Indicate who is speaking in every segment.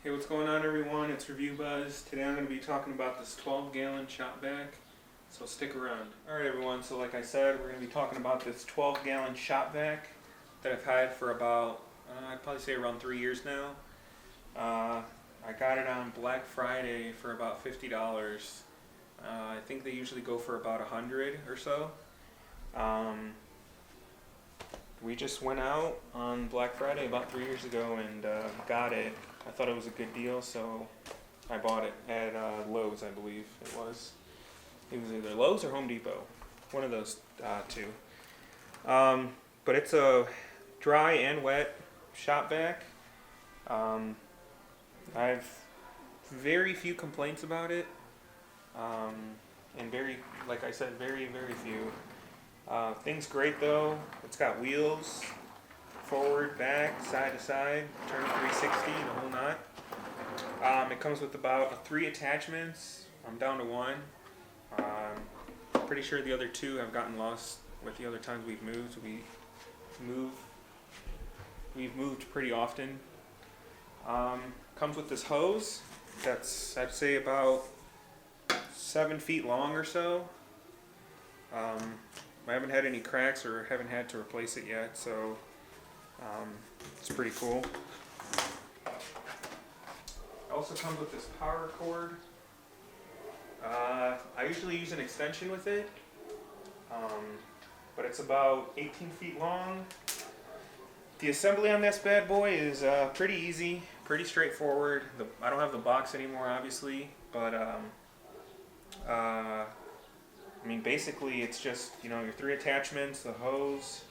Speaker 1: Hey, what's going on, everyone? It's Review Buzz. Today I'm going to be talking about this 12-gallon Shop Vac, so stick around. Alright, everyone, so like I said, we're going to be talking about this 12-gallon Shop Vac that I've had for about, I'd probably say around 3 years now. I got it on Black Friday for about $50. I think they usually go for about $100 or so. We just went out on Black Friday about 3 years ago and got it. I thought it was a good deal, so I bought it at Lowe's, I believe it was. It was either Lowe's or Home Depot, one of those two. But it's a dry and wet shop vac. I've very few complaints about it, and like I said, very few. Thing's great though. It's got wheels, forward, back, side to side, turn 360, the whole knot. It comes with about 3 attachments. I'm down to 1. Pretty sure the other 2 have gotten lost with the other times we've moved. We've moved pretty often. Comes with this hose that's, I'd say, about 7 feet long or so. I haven't had any cracks or haven't had to replace it yet, so it's pretty cool. It also comes with this power cord. I usually use an extension with it, but it's about 18 feet long. The assembly on this bad boy is pretty easy, pretty straightforward. I don't have the box anymore, obviously, but I mean, basically it's just, your 3 attachments, the hose,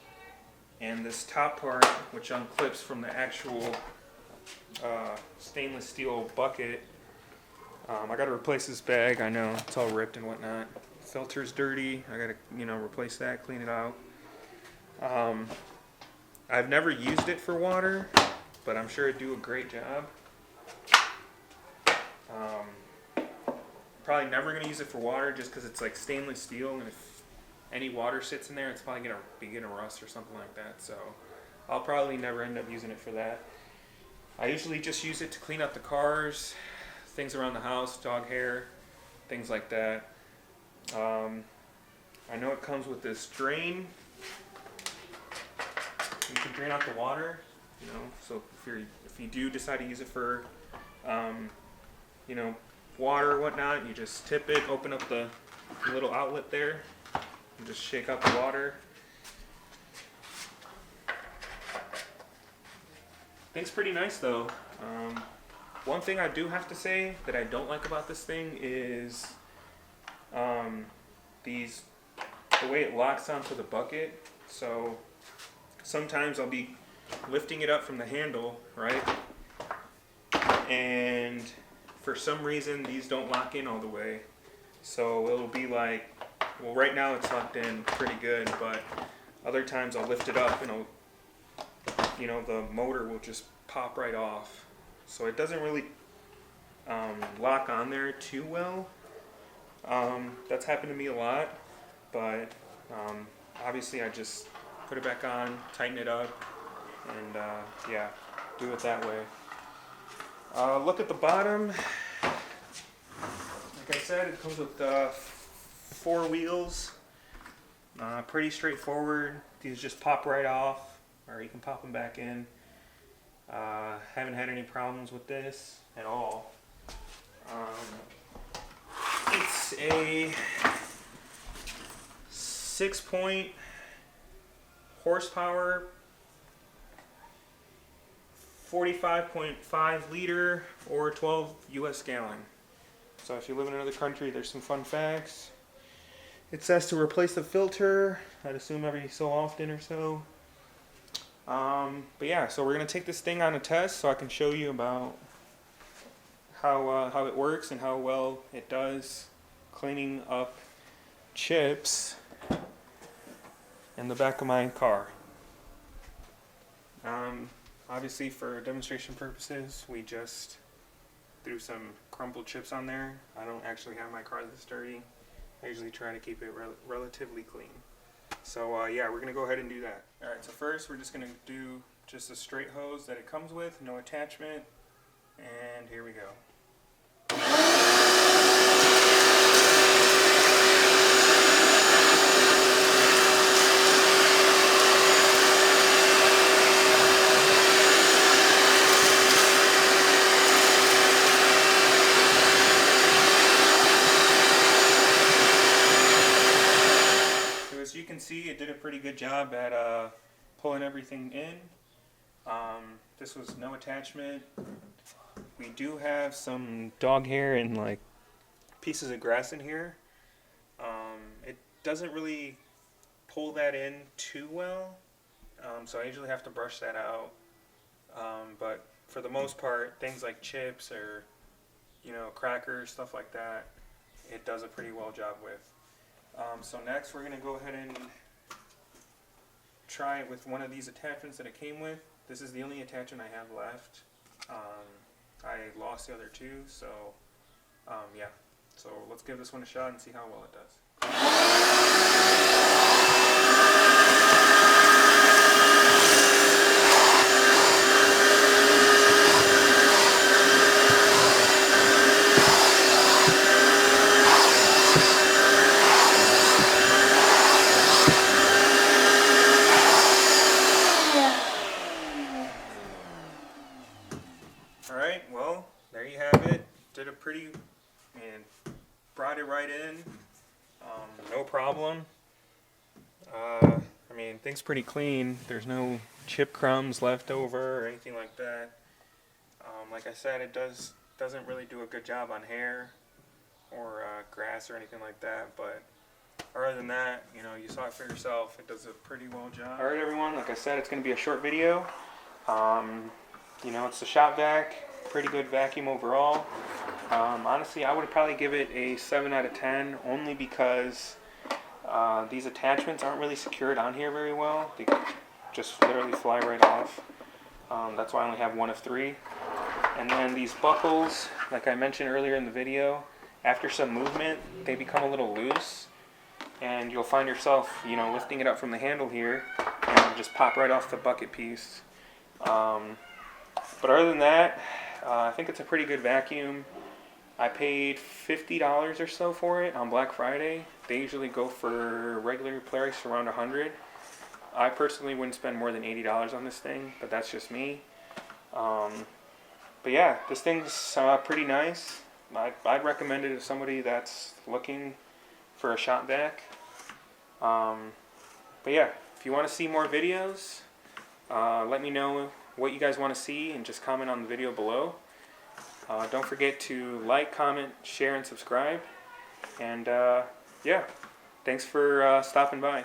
Speaker 1: and this top part, which unclips from the actual stainless steel bucket. I gotta replace this bag. I know it's all ripped and whatnot. Filter's dirty. I gotta, replace that, clean it out. I've never used it for water, but I'm sure it'd do a great job. Probably never going to use it for water just because it's like stainless steel, and if any water sits in there, it's probably going to begin to rust or something like that. So I'll probably never end up using it for that. I usually just use it to clean up the cars, things around the house, dog hair, things like that. I know it comes with this drain. You can drain out the water, so if you do decide to use it for, water or whatnot, you just tip it, open up the little outlet there, and just shake out the water. Thing's pretty nice though. One thing I do have to say that I don't like about this thing is the way it locks onto the bucket. So sometimes I'll be lifting it up from the handle, right? And for some reason, these don't lock in all the way. So it'll be like, well, right now it's locked in pretty good, but other times I'll lift it up and the motor will just pop right off. So it doesn't really lock on there too well. That's happened to me a lot, but obviously I just put it back on, tighten it up, and do it that way. Look at the bottom. Like I said, it comes with 4 wheels. Pretty straightforward. These just pop right off, or you can pop them back in. Haven't had any problems with this at all. It's a 6-point horsepower, 45.5 liter or 12 US gallon. So if you live in another country, there's some fun facts. It says to replace the filter, I'd assume every so often or so. But yeah, so we're going to take this thing on a test so I can show you about how it works and how well it does cleaning up chips in the back of my car. Obviously, for demonstration purposes, we just threw some crumpled chips on there. I don't actually have my car this dirty. I usually try to keep it relatively clean. So we're going to go ahead and do that. Alright, so first we're just going to do just a straight hose that it comes with, no attachment. And here we go. As you can see, it did a pretty good job at pulling everything in. This was no attachment. We do have some dog hair and like pieces of grass in here. It doesn't really pull that in too well, so I usually have to brush that out. But for the most part, things like chips or crackers, stuff like that, it does a pretty well job with. So next we're going to go ahead and try it with one of these attachments that it came with. This is the only attachment I have left. I lost the other two, so yeah. So let's give this one a shot and see how well it does. Alright, well, there you have it. Did a pretty, and brought it right in. No problem. I mean, things pretty clean. There's no chip crumbs left over or anything like that. Like I said, it doesn't really do a good job on hair or grass or anything like that, but other than that, you saw it for yourself. It does a pretty well job. Alright everyone, like I said, it's going to be a short video. It's the Shop Vac, pretty good vacuum overall. Honestly, I would probably give it a 7 out of 10, only because these attachments aren't really secured on here very well. They just literally fly right off. That's why I only have one of 3. And then these buckles, like I mentioned earlier in the video, after some movement, they become a little loose. And you'll find yourself, lifting it up from the handle here, and it'll just pop right off the bucket piece. But other than that, I think it's a pretty good vacuum. I paid $50 or so for it on Black Friday. They usually go for regular price around $100. I personally wouldn't spend more than $80 on this thing, but that's just me. But yeah, this thing's pretty nice. I'd recommend it to somebody that's looking for a Shop Vac. But yeah, if you want to see more videos, let me know what you guys want to see and just comment on the video below. Don't forget to like, comment, share, and subscribe. And yeah, thanks for stopping by.